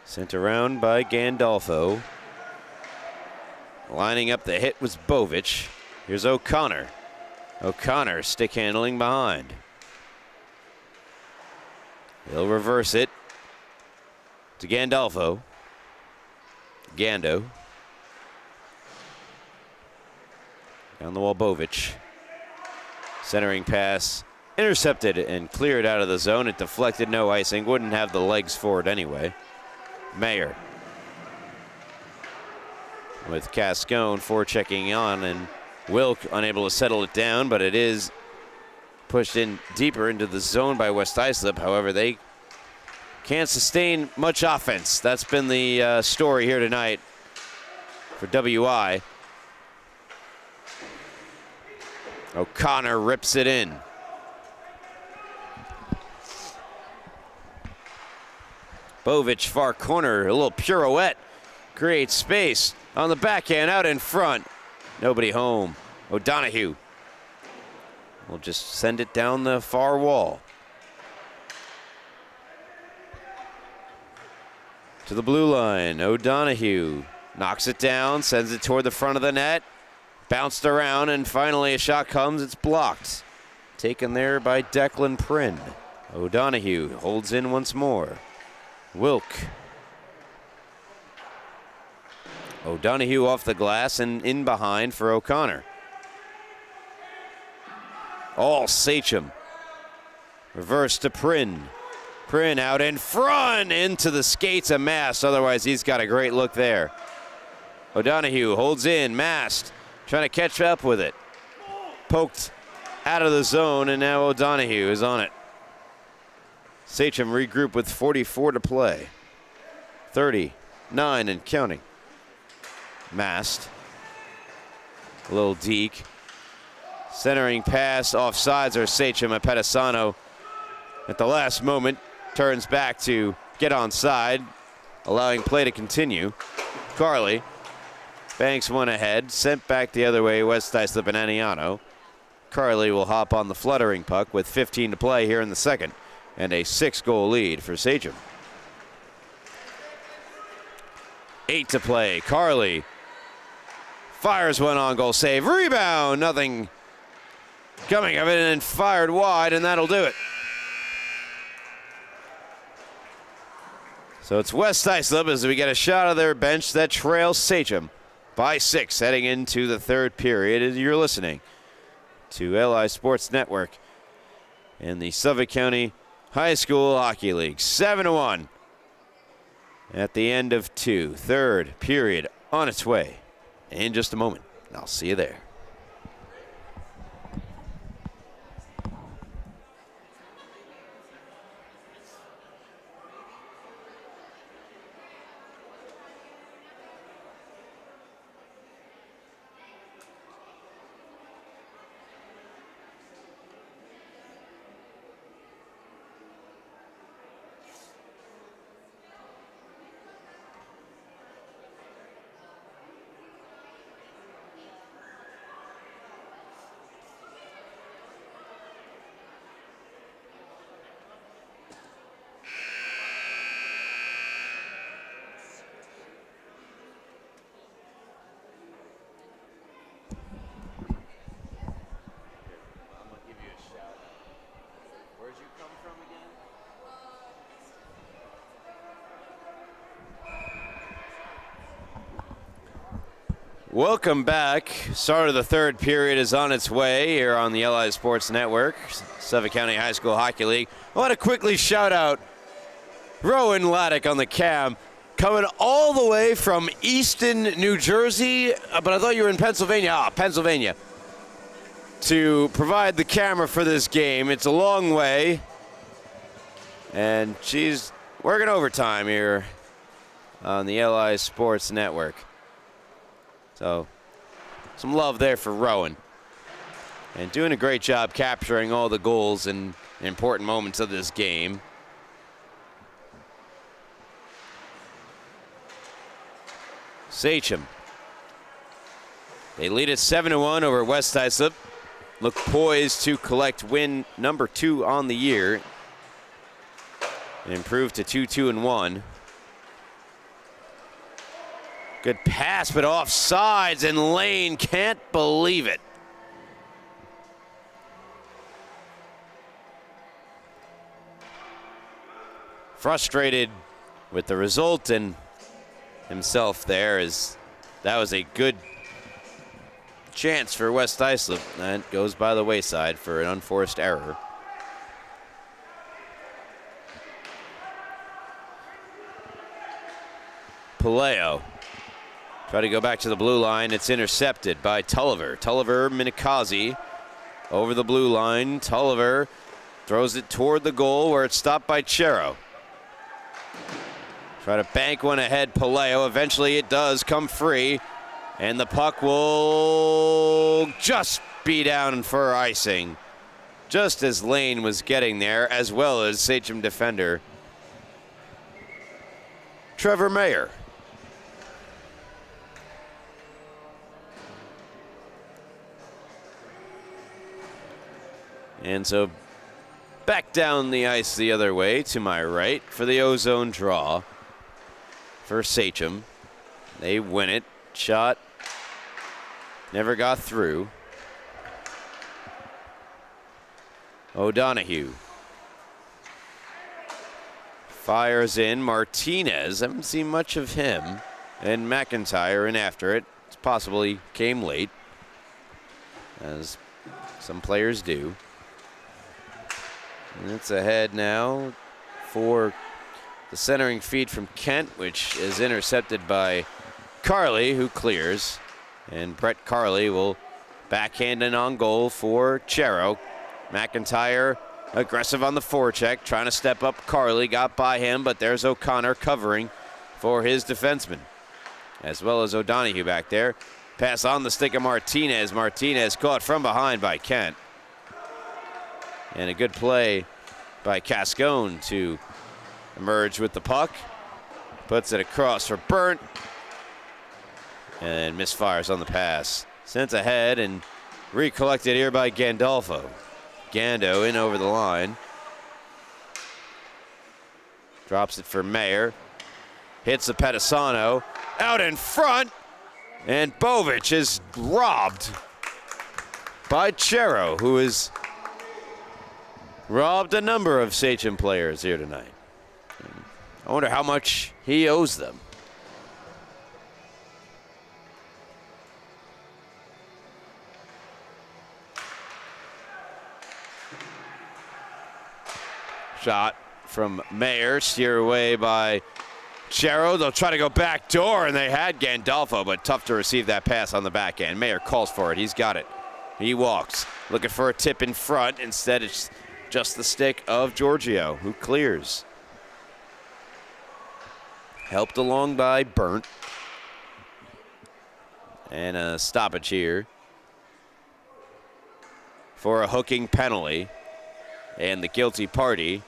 Sent around by Gandolfo. Lining up the hit was Bovic. Here's O'Connor. O'Connor stick handling behind. He'll reverse it to Gandolfo. Gando. Down the wall, Bovic. Centering pass, intercepted and cleared out of the zone. It deflected, no icing. Wouldn't have the legs for it anyway. Mayer. With Cascone forechecking on, and Wilk unable to settle it down, but it is pushed in deeper into the zone by West Islip. However, they can't sustain much offense. That's been the story here tonight for WI. O'Connor rips it in. Bovic, far corner, a little pirouette, creates space on the backhand, out in front. Nobody home. O'Donoghue will just send it down the far wall. To the blue line, O'Donoghue knocks it down, sends it toward the front of the net. Bounced around, and finally a shot comes. It's blocked. Taken there by Declan Prynn. O'Donoghue holds in once more. Wilk. O'Donoghue off the glass and in behind for O'Connor. All Sachem. Reverse to Prynn. Prynn out in front into the skates of Mast. Otherwise, he's got a great look there. O'Donoghue holds in. Mast trying to catch up with it. Poked out of the zone, and now O'Donoghue is on it. Sachem regroup with 44 to play. 39 and counting. Mast. A little deke. Centering pass offsides are Sachem. And Pedisano at the last moment turns back to get onside, allowing play to continue. Carly banks one ahead, sent back the other way, West Islip and Aniano. Carly will hop on the fluttering puck with 15 to play here in the second, and a 6-goal lead for Sachem. 8 to play. Carly fires one on goal save. Rebound, nothing coming of it, and fired wide, and that'll do it. So it's West Islip as we get a shot of their bench that trails Sachem by 6 heading into the third period. As you're listening to LI Sports Network in the Suffolk County High School Hockey League. 7-1 at the end of 2. Third period on its way in just a moment. I'll see you there. Welcome back. Start of the third period is on its way here on the LI Sports Network, Suffolk County High School Hockey League. I want to quickly shout out Rowan Laddick on the cam, coming all the way from Easton, New Jersey, but I thought you were in Pennsylvania. Pennsylvania, to provide the camera for this game. It's a long way, and she's working overtime here on the LI Sports Network. So, some love there for Rowan. And doing a great job capturing all the goals and important moments of this game. Sachem. They lead it 7-1 over West Islip. Look poised to collect win number 2 on the year. And improve to 2-2-1. Good pass, but offsides, and Lane can't believe it. Frustrated with the result and himself there, as that was a good chance for West Islip. That goes by the wayside for an unforced error. Palaio try to go back to the blue line. It's intercepted by Tulliver. Tulliver, Minikazi over the blue line. Tulliver throws it toward the goal where it's stopped by Chero. Try to bank one ahead, Palaio. Eventually it does come free, and the puck will just be down for icing, just as Lane was getting there, as well as Sachem defender Trevor Mayer. And so back down the ice the other way to my right for the ozone draw for Sachem. They win it. Shot never got through. O'Donoghue fires in. Martinez, haven't seen much of him. And McIntyre in after it. It's possible he came late, as some players do. And it's ahead now for the centering feed from Kent, which is intercepted by Carley, who clears. And Brett Carley will backhand in on goal for Chero. McIntyre aggressive on the forecheck, trying to step up. Carley got by him, but there's O'Connor covering for his defenseman, as well as O'Donoghue back there. Pass on the stick of Martinez. Martinez caught from behind by Kent. And a good play by Cascone to emerge with the puck. Puts it across for Burnt. And misfires on the pass. Sent ahead and recollected here by Gandolfo. Gando in over the line. Drops it for Mayer. Hits the Pedisano. Out in front. And Bovic is robbed by Chero, who is robbed a number of Sachem players here tonight. I wonder how much he owes them. Shot from Mayer, steered away by Chero. They'll try to go back door, and they had Gandolfo, but tough to receive that pass on the back end. Mayer calls for it. He's got it. He walks, looking for a tip in front. Instead, it's just the stick of Giorgio, who clears. Helped along by Burnt. And a stoppage here for a hooking penalty. And the guilty party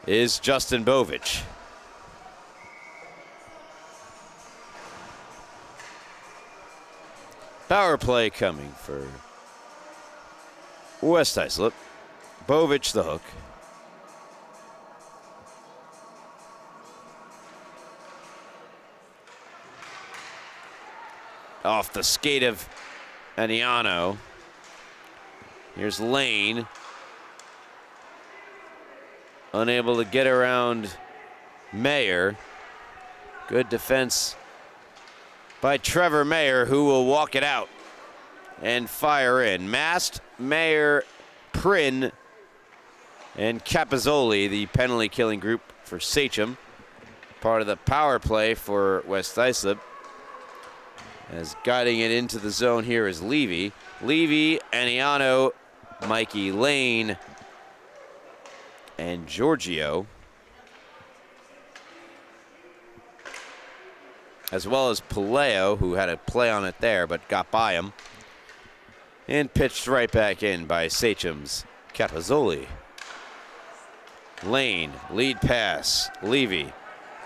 is Justin Bovic. Power play coming for West Islip. Bovic the hook. Off the skate of Aniano. Here's Lane. Unable to get around Mayer. Good defense by Trevor Mayer, who will walk it out and fire in. Mast, Mayer, Prin, and Capizzoli, the penalty killing group for Sachem. Part of the power play for West Islip. As guiding it into the zone here is Levy. Levy, Aniano, Mikey Lane, and Giorgio, as well as Palaio, who had a play on it there but got by him, and pitched right back in by Sachem's Capizzoli. Lane, lead pass, Levy,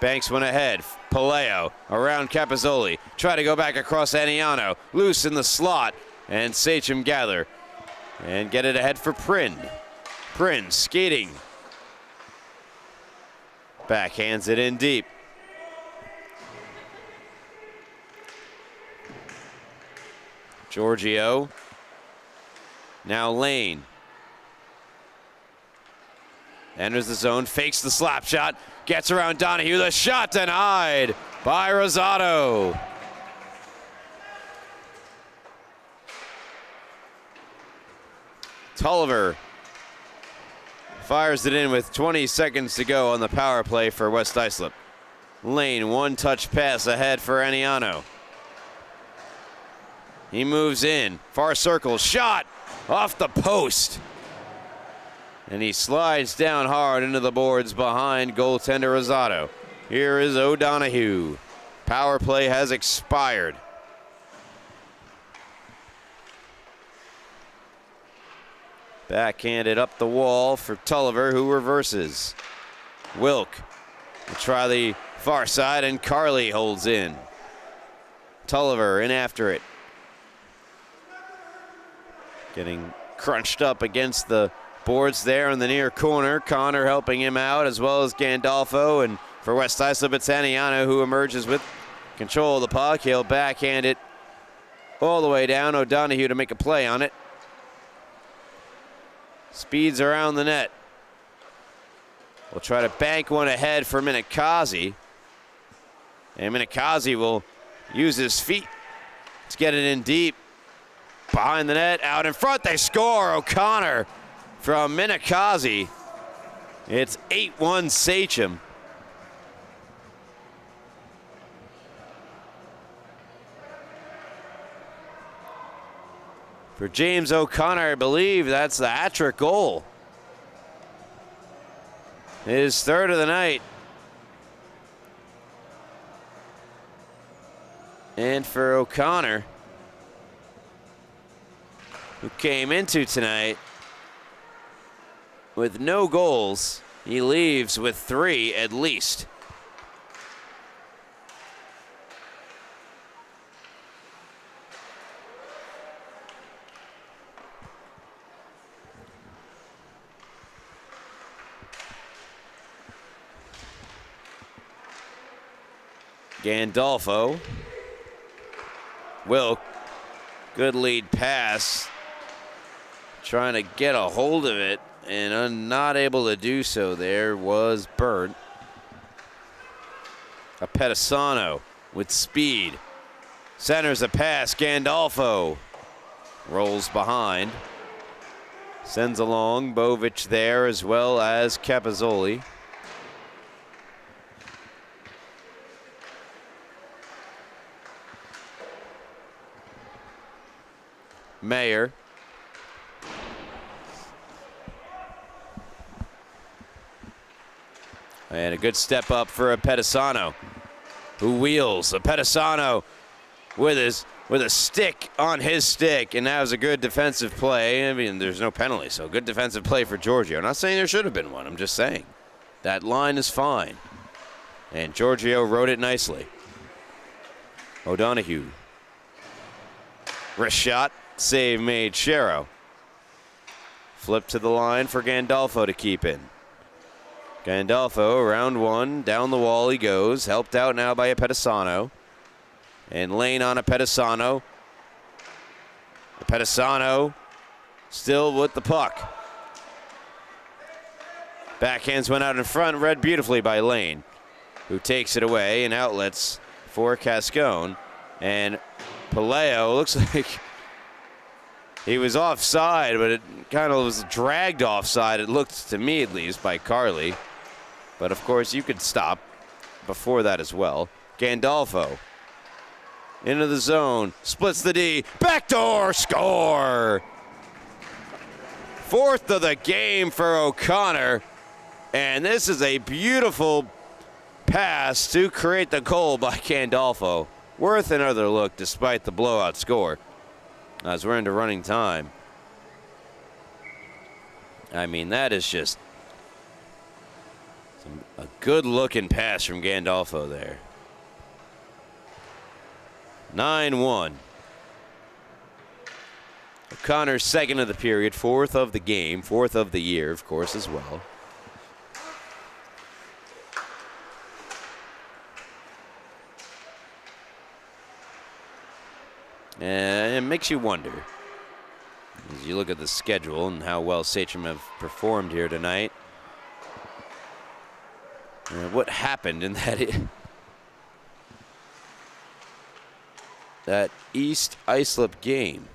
banks one ahead, Palaio around Capizzoli, try to go back across Aniano, loose in the slot, and Sachem gather and get it ahead for Prin. Prin skating. Backhands it in deep. Giorgio. Now Lane. Enters the zone, fakes the slap shot, gets around Donoghue. The shot denied by Rosado. Tulliver fires it in with 20 seconds to go on the power play for West Islip. Lane, one-touch pass ahead for Aniano. He moves in, far circle, shot off the post. And he slides down hard into the boards behind goaltender Rosado. Here is O'Donohue. Power play has expired. Backhanded up the wall for Tulliver, who reverses. Wilk will try the far side, and Carley holds in. Tulliver in after it. Getting crunched up against the boards there in the near corner. Connor helping him out, as well as Gandolfo. And for West Islip, it's Aniano who emerges with control of the puck. He'll backhand it all the way down. O'Donohue to make a play on it. Speeds around the net. We'll try to bank one ahead for Minikazi. And Minikazi will use his feet to get it in deep. Behind the net, out in front, they score. O'Connor from Minikazi. It's 8-1 Sachem. For James O'Connor, I believe that's the hat-trick goal. His third of the night. And for O'Connor, who came into tonight with no goals, he leaves with 3 at least. Gandolfo. Wilk. Good lead pass. Trying to get a hold of it and not able to do so. There was Burnt. A Pedisano with speed. Centers a pass. Gandolfo rolls behind. Sends along Bovic there, as well as Capozzoli. Mayer. And a good step up for a Pedisano, who wheels. A Pedisano with a stick on his stick, and that was a good defensive play. I mean, there's no penalty, so good defensive play for Giorgio. I'm not saying there should have been one. I'm just saying that line is fine. And Giorgio wrote it nicely. O'Donohue. Wrist shot. Save made, Shero. Flip to the line for Gandolfo to keep in. Gandolfo, round one, down the wall he goes. Helped out now by a Pedisano. And Lane on a Pedisano. The Pedisano still with the puck. Backhands went out in front, read beautifully by Lane, who takes it away, and outlets for Cascone. And Paleo looks like he was offside, but it kind of was dragged offside, it looked to me at least, by Carley. But of course you could stop before that as well. Gandolfo into the zone, splits the D, backdoor score! 4th of the game for O'Connor. And this is a beautiful pass to create the goal by Gandolfo. Worth another look despite the blowout score, as we're into running time. I mean, that is just a good-looking pass from Gandolfo there. 9-1. O'Connor's second of the period, 4th of the game, 4th of the year, of course, as well. And it makes you wonder, as you look at the schedule and how well Sachem have performed here tonight, what happened in that East Islip game.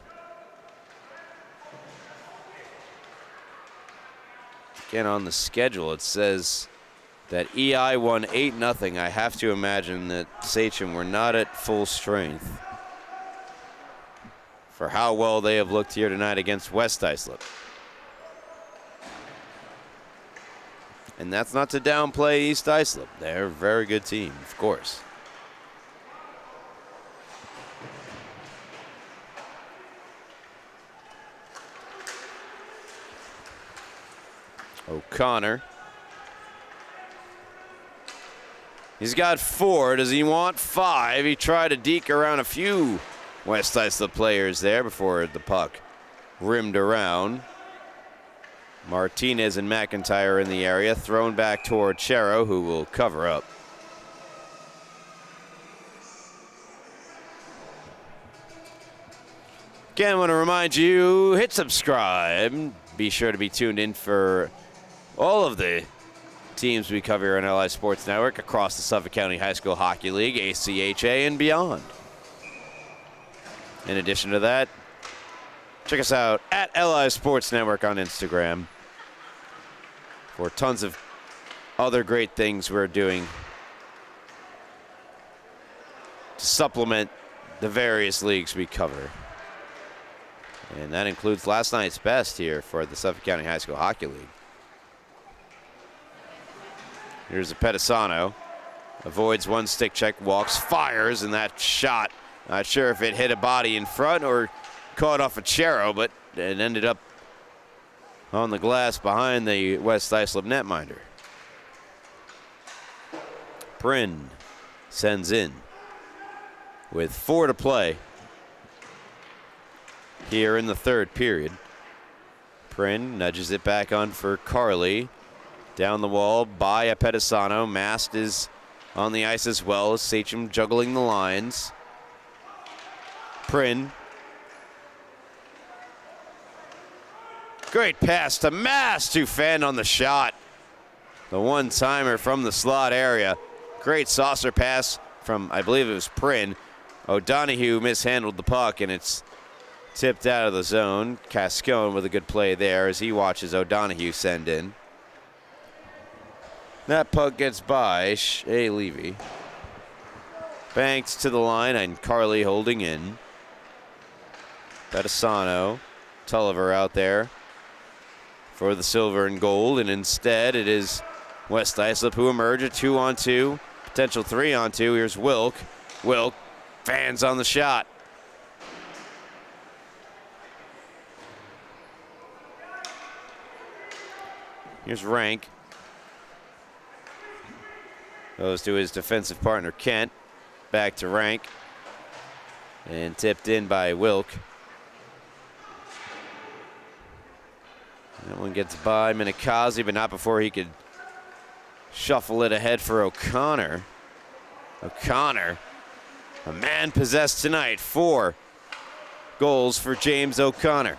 Again, on the schedule, it says that EI won 8-0. I have to imagine that Sachem were not at full strength for how well they have looked here tonight against West Islip. And that's not to downplay East Islip. They're a very good team, of course. O'Connor. He's got 4. Does he want 5? He tried to deke around a few West Islip players there before the puck rimmed around. Martinez and McIntyre in the area, thrown back toward Chero, who will cover up. Again, I want to remind you, hit subscribe. Be sure to be tuned in for all of the teams we cover here on LI Sports Network across the Suffolk County High School Hockey League, ACHA, and beyond. In addition to that, check us out at LI Sports Network on Instagram for tons of other great things we're doing to supplement the various leagues we cover. And that includes last night's best here for the Suffolk County High School Hockey League. Here's a Pedisano. Avoids one stick check, walks, fires, and that shot, not sure if it hit a body in front or caught off a Chero, but it ended up on the glass behind the West Islip netminder. Prin sends in with 4 to play here in the third period. Prin nudges it back on for Carly. Down the wall by a Pedisano. Mast is on the ice as well as Sachem juggling the lines. Prin. Great pass to Mast, who fanned on the shot. The one-timer from the slot area. Great saucer pass from, I believe it was Prin. O'Donohue mishandled the puck, and it's tipped out of the zone. Cascone with a good play there as he watches O'Donohue send in. That puck gets by Shea Levy. Banked to the line, and Carly holding in. Pedisano, Tulliver out there for the silver and gold, and instead it is West Islip who emerge a 2-on-2, potential 3-on-2. Here's Wilk. Wilk fans on the shot. Here's Rank. Goes to his defensive partner, Kent. Back to Rank. And tipped in by Wilk. That one gets by Minikazi, but not before he could shuffle it ahead for O'Connor. O'Connor, a man possessed tonight. 4 goals for James O'Connor.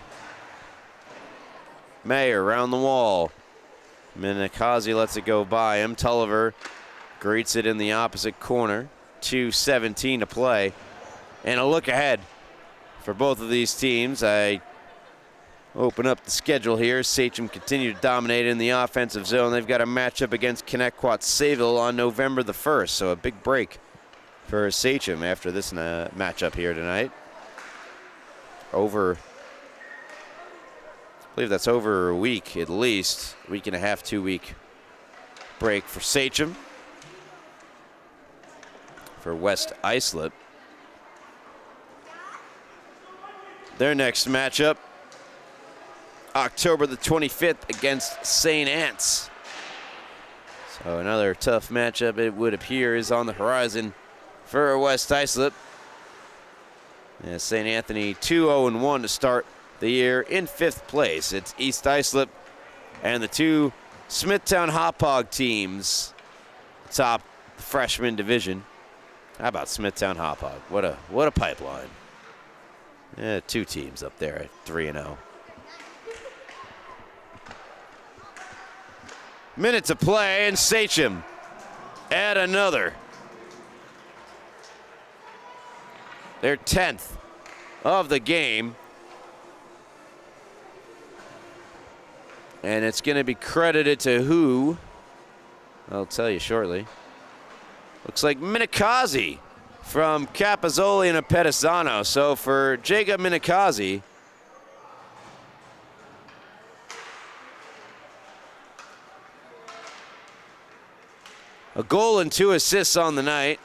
Mayer around the wall. Minikazi lets it go by him. Tulliver greets it in the opposite corner. 2:17 to play. And a look ahead for both of these teams. I open up the schedule here. Sachem continue to dominate in the offensive zone. They've got a matchup against Connecticut Sayville on November the 1st. So a big break for Sachem after this matchup here tonight. I believe that's over a week at least. Week and a half, 2-week break for Sachem. For West Islip. Their next matchup, October the 25th against St. Anne's. So another tough matchup, it would appear, is on the horizon for West Islip. St. Anthony 2-0-1 to start the year in 5th place. It's East Islip and the 2 Smithtown Hauppauge teams top the freshman division. How about Smithtown Hauppauge? What a pipeline. 2 teams up there at 3-0. Minute to play, and Sachem add another. Their 10th of the game. And it's going to be credited to who? I'll tell you shortly. Looks like Minikazi from Capozzoli and Appetizano. So for Jacob Minikazi, a goal and 2 assists on the night.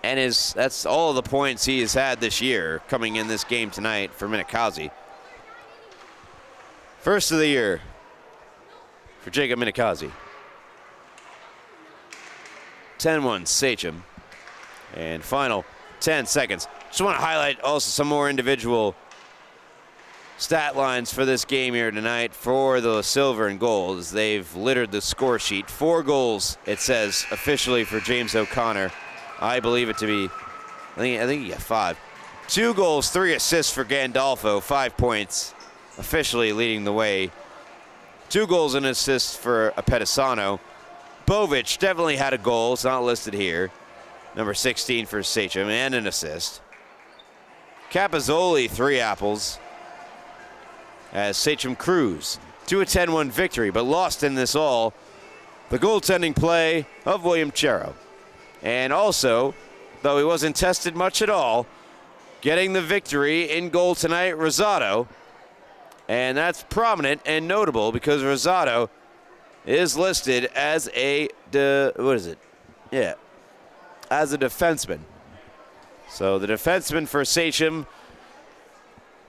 And that's all the points he has had this year coming in this game tonight for Minikazi. First of the year for Jacob Minikazi. 10-1 Sachem. And final 10 seconds. Just want to highlight also some more individual stat lines for this game here tonight for the silver and gold as they've littered the score sheet. 4 goals, it says officially, for James O'Connor. I believe it to be, I think he got 5. 2 goals, 3 assists for Gandolfo, 5 points, officially leading the way. 2 goals and assists for Appetizano. Bovic definitely had a goal, it's not listed here. Number 16 for Sachem, and an assist. Capozzoli, 3 apples, as Sachem cruise to a 10-1 victory, but lost in this all the goaltending play of William Chero. And also, though he wasn't tested much at all, getting the victory in goal tonight, Rosado. And that's prominent and notable because Rosado is listed as a, as a defenseman. So the defenseman for Sachem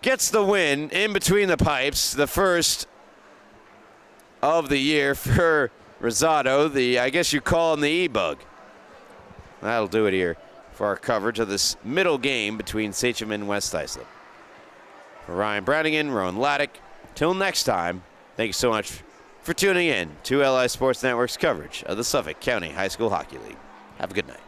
gets the win in between the pipes, the first of the year for Rosado. I guess you call him the E-Bug. That'll do it here for our coverage of this middle game between Sachem and West Islip. For Ryan Brannigan, Rowan Laddick, till next time, thank you so much for tuning in to LI Sports Network's coverage of the Suffolk County High School Hockey League. Have a good night.